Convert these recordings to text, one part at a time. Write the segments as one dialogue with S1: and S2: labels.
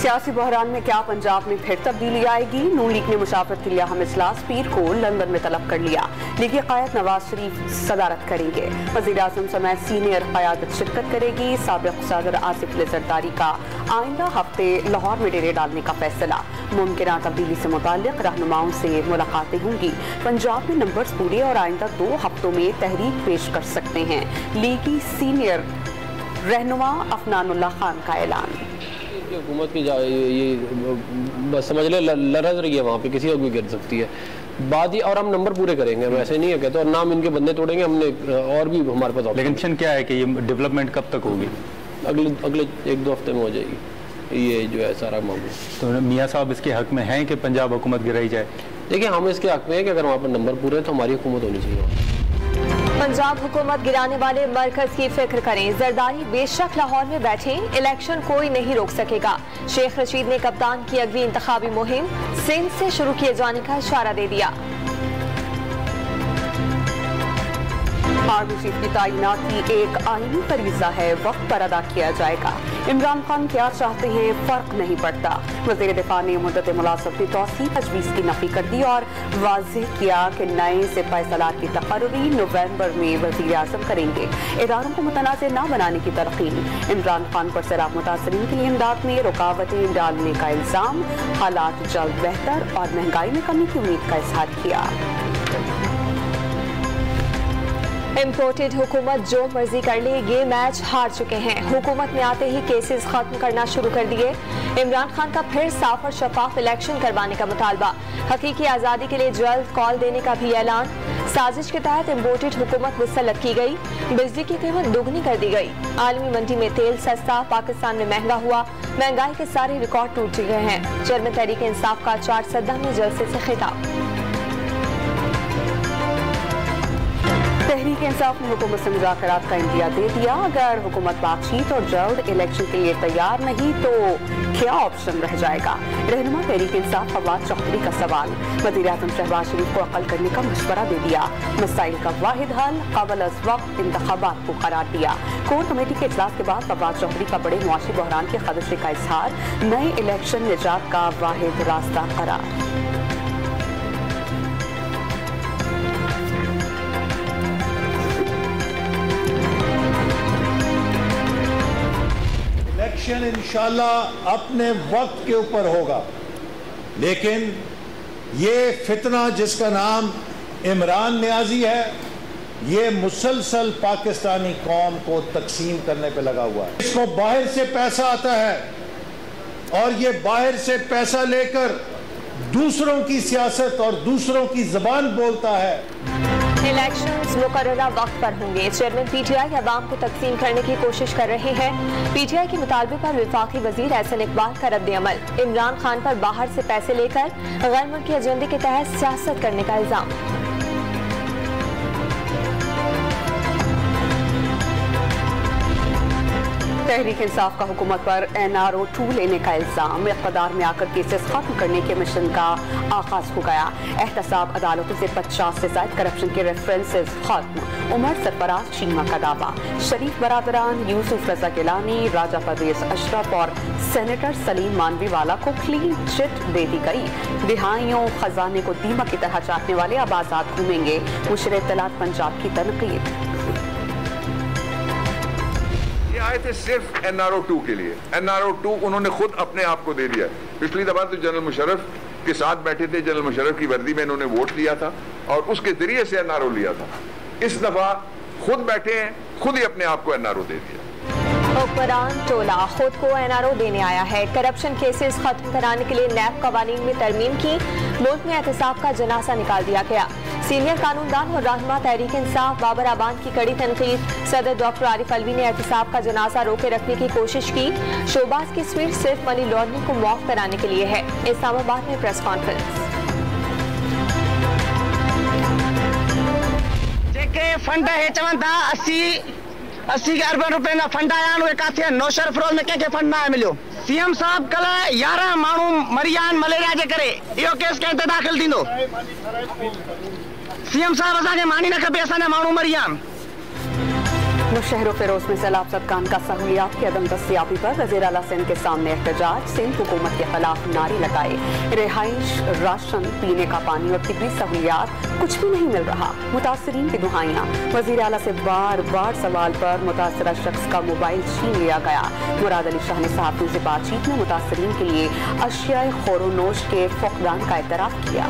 S1: सियासी बहरान में क्या पंजाब में फिर तब्दीली आएगी? नून लीग ने मुशावरत के लिए अहम इजलास पीर को लंदन में तलब कर लिया। लीगी क़ायद नवाज शरीफ सदारत करेंगे। वज़ीर आज़म समेत सीनियर क़यादत शिरकत करेगी। साबिक़ सदर आसिफ अली ज़रदारी का आइंदा हफ्ते लाहौर में डेरे डालने का फैसला। मुमकिन तब्दीली से मुताल्लिक़ रहनुमाओं से मुलाकातें होंगी। पंजाब में नंबर्स पूरे और आइंदा 2 हफ्तों में तहरीक पेश कर सकते हैं। लीगी सीनियर रहनुमा अफनानुल्लाह खान का ऐलान।
S2: हुकूमत की ये बस समझ ले लरज रही है, वहाँ पे किसी को भी गिर सकती है बात ही। और हम नंबर पूरे करेंगे, हम ऐसे नहीं है कहते, और नाम इनके बंदे तोड़ेंगे हमने, और भी हमारे पास।
S3: लेकिन क्या है कि ये डेवलपमेंट कब तक होगी?
S2: अगले 1-2 हफ्ते में हो जाएगी ये जो है सारा मामला।
S3: तो मियाँ साहब इसके हक में हैं कि पंजाब हुकूमत गिराई जाए?
S2: देखिए, हम इसके हक में हैं कि अगर वहाँ पर नंबर पूरे हैं तो हमारी हुकूमत होनी चाहिए।
S4: पंजाब हुकूमत गिराने वाले मरकज की फिक्र करें। जरदारी बेशक लाहौर में बैठे, इलेक्शन कोई नहीं रोक सकेगा। शेख रशीद ने कप्तान की अगली इंतखाबी मुहिम सिंध से शुरू किए जाने का इशारा दे दिया।
S1: आर्मी चीफ की तैनाती एक आईनी फरीजा है, वक्त पर अदा किया जाएगा। इमरान खान क्या चाहते हैं फर्क नहीं पड़ता। वज़ीर दिफा ने मुद्दत मुलाज़मत में तौसीक़ तजवीज़ की नफ़ी कर दी और वाज़ेह किया कि नए सिपाही सलाहत की तक़र्री नवंबर में वज़ीर आज़म करेंगे। इदारों को मुतनाज़ न बनाने की तलक़ीन। इमरान खान पर सैलाब मुतासरीन की इमदाद में रुकावटें डालने का इल्ज़ाम। हालात जल्द बेहतर और महंगाई में कमी की उम्मीद का इजहार किया।
S4: इम्पोर्टेड हुकूमत जो मर्जी कर ले, ये मैच हार चुके हैं। हुकूमत ने आते ही केसेस खत्म करना शुरू कर दिए। इमरान खान का फिर साफ और शफाफ इलेक्शन करवाने का मुतालबा। हकीकी आज़ादी के लिए जल्द कॉल देने का भी ऐलान। साजिश के तहत इम्पोर्टेड हुकूमत मुसल्लत की गई। बिजली की कीमत दोगुनी कर दी गई। आलमी मंडी में तेल सस्ता, पाकिस्तान में महंगा हुआ। महंगाई के सारे रिकॉर्ड टूट चुके हैं। चेयरमैन तहरीक इंसाफ का 4 सद्दा में जलसे से खिताब।
S1: तहरीक इंसाफ ने हुकूमत से मुज़ाकरात का इंदिया दे दिया। अगर हुकूमत बातचीत और जल्द इलेक्शन के लिए तैयार नहीं तो क्या ऑप्शन रह जाएगा? रहनुमा तहरीक इंसाफ फवाद चौधरी का सवाल। वज़ीर आज़म शहबाज शरीफ को अक़ल करने का मशवरा दे दिया। मसाइल का वाहिद हल क़ब्ल अज़ वक्त इंतख़ाबात को करार दिया। कोर कमेटी के इजलास के बाद फवाद चौधरी का बड़े मुआशी बहरान के खदशे का इजहार। नए इलेक्शन निजात का वाहिद रास्ता करार।
S5: इलेक्शन इंशाल्लाह अपने वक्त के ऊपर होगा, लेकिन ये फितना जिसका नाम इमरान नियाजी है, ये मुसलसल पाकिस्तानी कौम को तकसीम करने पे लगा हुआ है। इसको बाहर से पैसा आता है और ये बाहर से पैसा लेकर दूसरों की सियासत और दूसरों की जबान बोलता है।
S4: इलेक्शंस मुकर्ररा वक्त पर होंगे। चेयरमैन पीटीआई अवाम को तकसीम करने की कोशिश कर रहे हैं। पीटीआई के मुतालबे पर वफाकी वजीर एहसन इकबाल का रद्द अमल। इमरान खान पर बाहर से पैसे लेकर गैर मुल्की एजेंडे के तहत सियासत करने का इल्जाम।
S1: तहरीक इंसाफ का हुकूमत पर NRO 2 लेने का इल्जाम। इक़्तिदार में आकर केसेस खत्म करने के मिशन का आगाज हो गया। एहतसाब अदालतों से 50 से ज्यादा करप्शन के रेफरेंसेस खत्म। उमर सरफराज चीमा का दावा। शरीफ बरादरान यूसुफ रजा गिलानी, राजा परवेज अशरफ और सेनेटर सलीम मानवीवाला को क्लीन चिट दे दी गई। दिहाइयों खजाने को दीमक की तरह चाटने वाले अब आजाद घूमेंगे। मुशर इत्तलात पंजाब की तनकीद।
S6: आए थे सिर्फ NRO 2 के लिए। NRO 2 उन्होंने खुद अपने आप को दे दिया। पिछली दफा तो जनरल मुशर्रफ के साथ बैठे थे, जनरल मुशर्रफ की वर्दी में इन्होंने वोट लिया था और उसके जरिए से NRO लिया था। इस दफा खुद बैठे हैं, खुद ही अपने आप को NRO दे दिया।
S4: हुक्मरान टोला खुद को NRO देने आया है। करप्शन केसेस खत्म कराने के लिए नैब कवानीन में तरमीम की। मुल्क में एहतसाब का जनासा निकाल दिया गया। सीनियर कानूनदान और रहनुमा तहरीक इंसाफ बाबर आबाद की कड़ी तनकीद। सदर डॉक्टर आरिफ अलवी ने एहतसाब का जनासा रोके रखने की कोशिश की। शोबाज की स्वीट सिर्फ मनी लॉन्ड्रिंग को माफ कराने के लिए है। इस्लामाबाद में प्रेस कॉन्फ्रेंस।
S7: फंड है चवन था 80 अरब रुपए ना फंड आया काथे नौशर फरोज में कंहिंखे फंड ना मिलियो। CM साहब कल 11 माण्हू मरियान मलेरिया जे करे इहो केस कंहिं ते दाख़िल थींदो। CM साहब असांखे मानी न खपे, असांजा माण्हू मरियान।
S1: शहर फिरोज में सैलाब सदकान का सहूलियात की अदम दस्तियाबी पर वज़ीर आला सिंध के सामने एहतजाज। सिंध हुकूमत के खिलाफ नारे लगाए। रिहाइश, राशन, पीने का पानी और तिब्बी सहूलियात कुछ भी नहीं मिल रहा। मुतासरीन की दुहाइयाँ। वज़ीर आला से बार बार सवाल पर मुतासरा शख्स का मोबाइल छीन लिया गया। मुराद अली शाह ने सहाफ़ियों से बातचीत में मुतासरीन के लिए अशियाए खोरोनोश के फुकदान का एतराफ़ किया।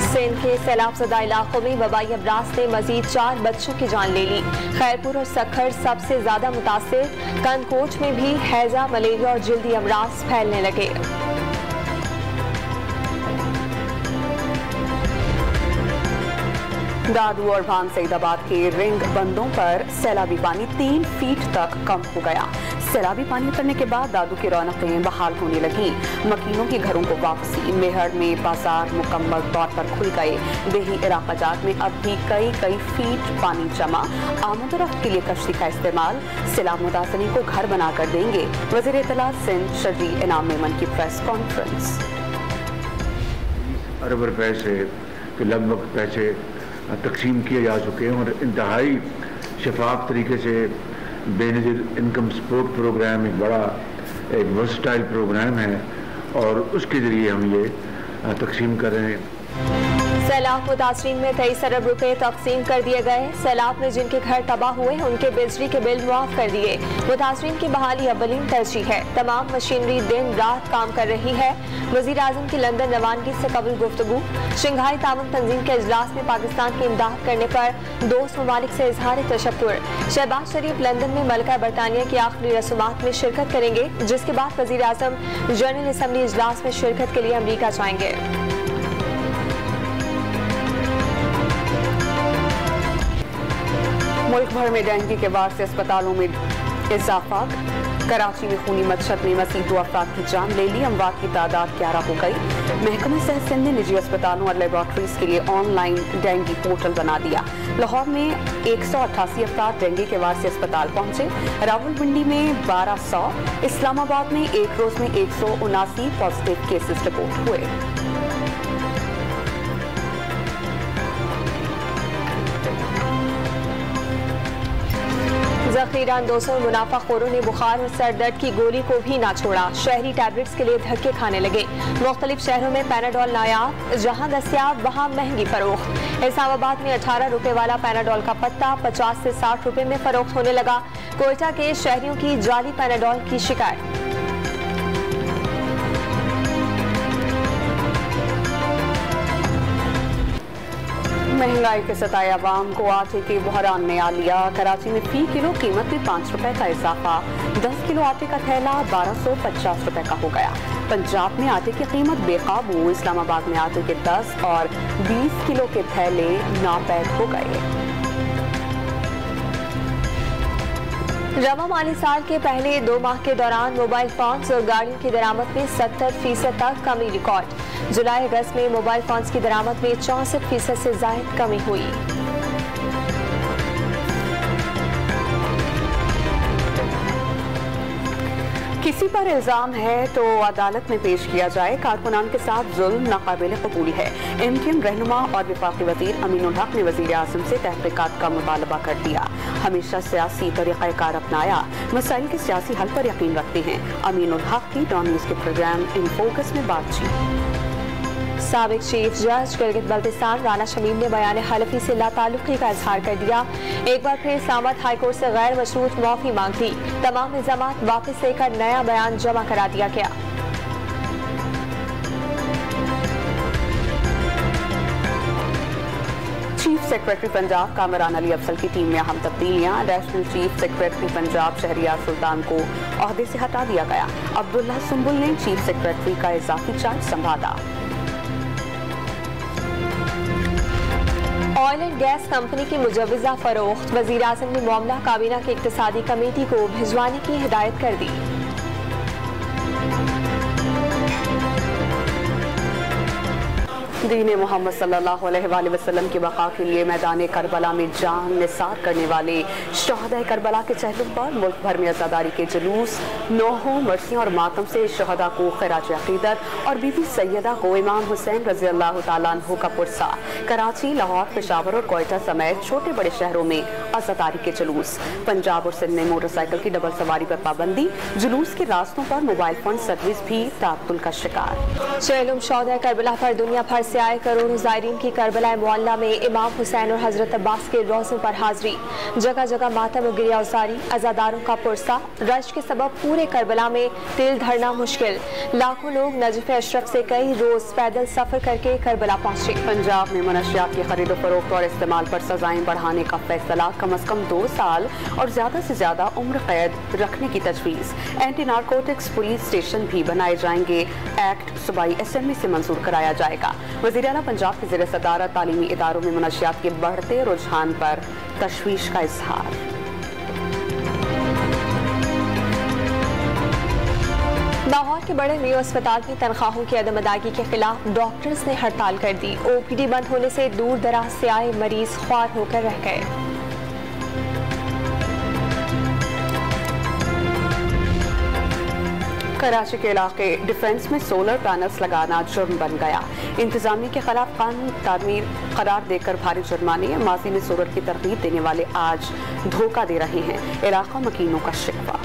S4: सिंध के सैलाबज़दा इलाकों में वबाई अमराज ने मजीद 4 बच्चों की जान ले ली। खैरपुर और सखर सबसे ज्यादा मुतासिर। कनकोट में भी हैजा, मलेरिया और जल्दी अमराज फैलने लगे।
S1: दादू और भान सईदाबाद के रिंग बंदों पर सैलाबी पानी 3 फीट तक कम हो गया। सैलाबी पानी उतरने के बाद दादू की रौनकें बहाल होने लगी। मकीनों के घरों को वापसी। मेहर में बाजार मुकम्मल तौर पर खुल गए। देही इलाकाजात में अब भी कई फीट पानी जमा। आमदोरफ्त के लिए कश्ती का इस्तेमाल। सैलाब मुतासरीन को घर बनाकर देंगे। वज़ीर इत्तलात सिंध शजी इनाम मेमन की प्रेस कॉन्फ्रेंस।
S8: अरब रुपए से लगभग पैसे तकसीम किए जा चुके हैं और इंतहाई शफाफ तरीके से बेनज़ीर इनकम सपोर्ट प्रोग्राम एक बड़ा एक वर्सटाइल प्रोग्राम है और उसके ज़रिए हम ये तकसीम कर रहे हैं।
S4: सैलाब मुतासरीन में 23 अरब रुपए तकसीम कर दिए गए। सैलाब में जिनके घर तबाह हुए उनके बिजली के बिल मुआफ कर दिए। मुतासरीन की बहाली अव्वलीन तरजीह है। तमाम मशीनरी दिन रात काम कर रही है। वज़ीर आज़म की लंदन रवानगी से कबल गुफ्तगू। शंघाई ताउन तंजीम के इजलास में पाकिस्तान की इमदाद करने पर दोस्त ममालिक से इजहार तशक्कुर। शहबाज शरीफ लंदन में मलका बरतानिया की आखिरी रसूमात में शिरकत करेंगे, जिसके बाद वज़ीर आज़म जनरल असम्बली इजलास में शिरकत के लिए अमरीका जाएंगे।
S1: मुल्क भर में डेंगू के वार से अस्पतालों में इजाफा। कराची में खूनी मच्छर ने मज़ीद 2 अफराद की जान ले ली। अमवात की तादाद 11 हो गई। महकमा सेहत सिंध ने निजी अस्पतालों और लेबॉर्ट्रीज के लिए ऑनलाइन डेंगू पोर्टल बना दिया। लाहौर में 188 अफराद डेंगू के वार से अस्पताल पहुंचे। रावलपिंडी में 1200, इस्लामाबाद में एक रोज में 179 पॉजिटिव केसेस रिपोर्ट हुए।
S4: जखीरा अंदोजों और मुनाफाखोरों ने बुखार और सर दर्द की गोली को भी ना छोड़ा। शहरी टैबलेट्स के लिए धक्के खाने लगे। मुख्तलिफ शहरों में पैनाडोल नायाब, जहां दस्तियाब वहां महंगी फरोख्त। इस्लामाबाद में 18 रुपए वाला पैनाडोल का पत्ता 50 से 60 रुपए में फरोख्त होने लगा। कोयटा के शहरियों की जाली पैनाडोल की शिकायत।
S1: महंगाई के सताए अवाम को आटे के बहरान ने आ लिया। कराची में फी किलो कीमत में 5 रुपए का इजाफा। 10 किलो आटे का थैला 1250 रुपए का हो गया। पंजाब में आटे की कीमत बेकाबू। इस्लामाबाद में आटे के 10 और 20 किलो के थैले नापैद हो गए।
S4: रवा माली साल के पहले 2 माह के दौरान मोबाइल फोन्स और गाड़ियों की दरामद में 70% तक कमी रिकॉर्ड। जुलाई अगस्त में मोबाइल फोन्स की दरामद में 64% से ज्यादा कमी हुई।
S1: किसी पर इल्जाम है तो अदालत में पेश किया जाए। कारकुनान के साथ जुल्म नाकाबिल कबूल है। MKM रहनुमा और वफाकी वजीर अमीनुल हक ने वजीर आज़म से तहकीकात का मुतालबा कर दिया। हमेशा सियासी तरीक़ाकार अपनाया, मसाइल के सियासी हल पर यकीन रखते हैं। अमीनुल हक की डॉन न्यूज़ के प्रोग्राम इन फोकस में बातचीत।
S4: साबिक चीफ जज गिलगित बल्तिस्तान राना शमीम ने बयान हलफी से लाताल्लुकी का इजहार कर दिया। एक बार फिर इस्लामाबाद हाईकोर्ट से गैर मशरूत माफी मांग दी। तमाम इल्जामात वापस लेकर नया बयान जमा करा दिया गया।
S1: चीफ सेक्रेटरी पंजाब कामरान अली अफसल की टीम में अहम तब्दीलियां। National chief secretary Punjab Shehryar Sultan को ओहदे से हटा दिया गया। अब्दुल्ला सुंबुल ने चीफ सेक्रेटरी का इजाफी चार्ज संभाला।
S4: ऑयल एंड गैस कंपनी की मुजव्वजा फरोख्त। वजीर आज़म ने मामला काबीना की इक्तिसादी कमेटी को भिजवाने की हिदायत कर दी।
S1: दीन मोहम्मद सल्लल्लाहु अलैहि वसल्लम की बका के लिए मैदान करबला में जान निसार करने वाले शहदा करबला के चेहरों पर मुल्क भर में अज़ादारी के जुलूस, नौहों, मरसियों और मातम से शहदा को खिराज अकीदत और बीबी सैयदा को इमाम हुसैन रज़ी अल्लाह तआला अन्हु का पुरसा। कराची, लाहौर, पेशावर और कोयटा समेत छोटे बड़े शहरों में अज़ादारी के जुलूस। पंजाब और सिंध में मोटरसाइकिल की डबल सवारी पर पाबंदी, जुलूस के रास्तों पर मोबाइल फोन सर्विस भी ताअत्तुल का शिकार।
S4: चेलुम शौदा करबला पर दुनिया भर से आए करोड़ों ज़ायरीन की करबला मुअल्ला में इमाम हुसैन और हजरत अब्बास के रोज़ों पर हाजिरी। जगह जगह मातम और गिरियाज़ारी, अज़ादारों का पुरसा। रश के सबब पूरे करबला में तिल धरना मुश्किल। लाखों लोग नजफ़ अशरफ से कई रोज पैदल सफर करके करबला पहुंचे।
S1: पंजाब में मनशियात की खरीद फरोख्त और इस्तेमाल पर सजाएं बढ़ाने का फैसला। कम अज कम 2 साल और ज्यादा से ज्यादा उम्र कैद रखने की तजवीज़। एंटी नारकोटिक्स पुलिस स्टेशन भी बनाए जाएंगे। एक्ट सूबाई असेंबली से मंजूर कराया जाएगा। वज़ीर आला पंजाब के ज़ेर सदारत तालीमी इदारों में मनशियात के बढ़ते रुझान पर तशवीश का इजहार।
S4: लाहौर के बड़े मेयो अस्पताल की तनख्वाहों की अदम अदायगी के खिलाफ डॉक्टर्स ने हड़ताल कर दी। ओपीडी बंद होने से दूर दराज से आए मरीज ख्वार होकर रह गए।
S1: कराची के इलाके डिफेंस में सोलर पैनल्स लगाना जुर्म बन गया। इंतजामिया के खिलाफ कानून तामीर करार देकर भारी जुर्माने। माजी में सोलर की तरगीब देने वाले आज धोखा दे रहे हैं। इलाका मकीनों का शिकवा।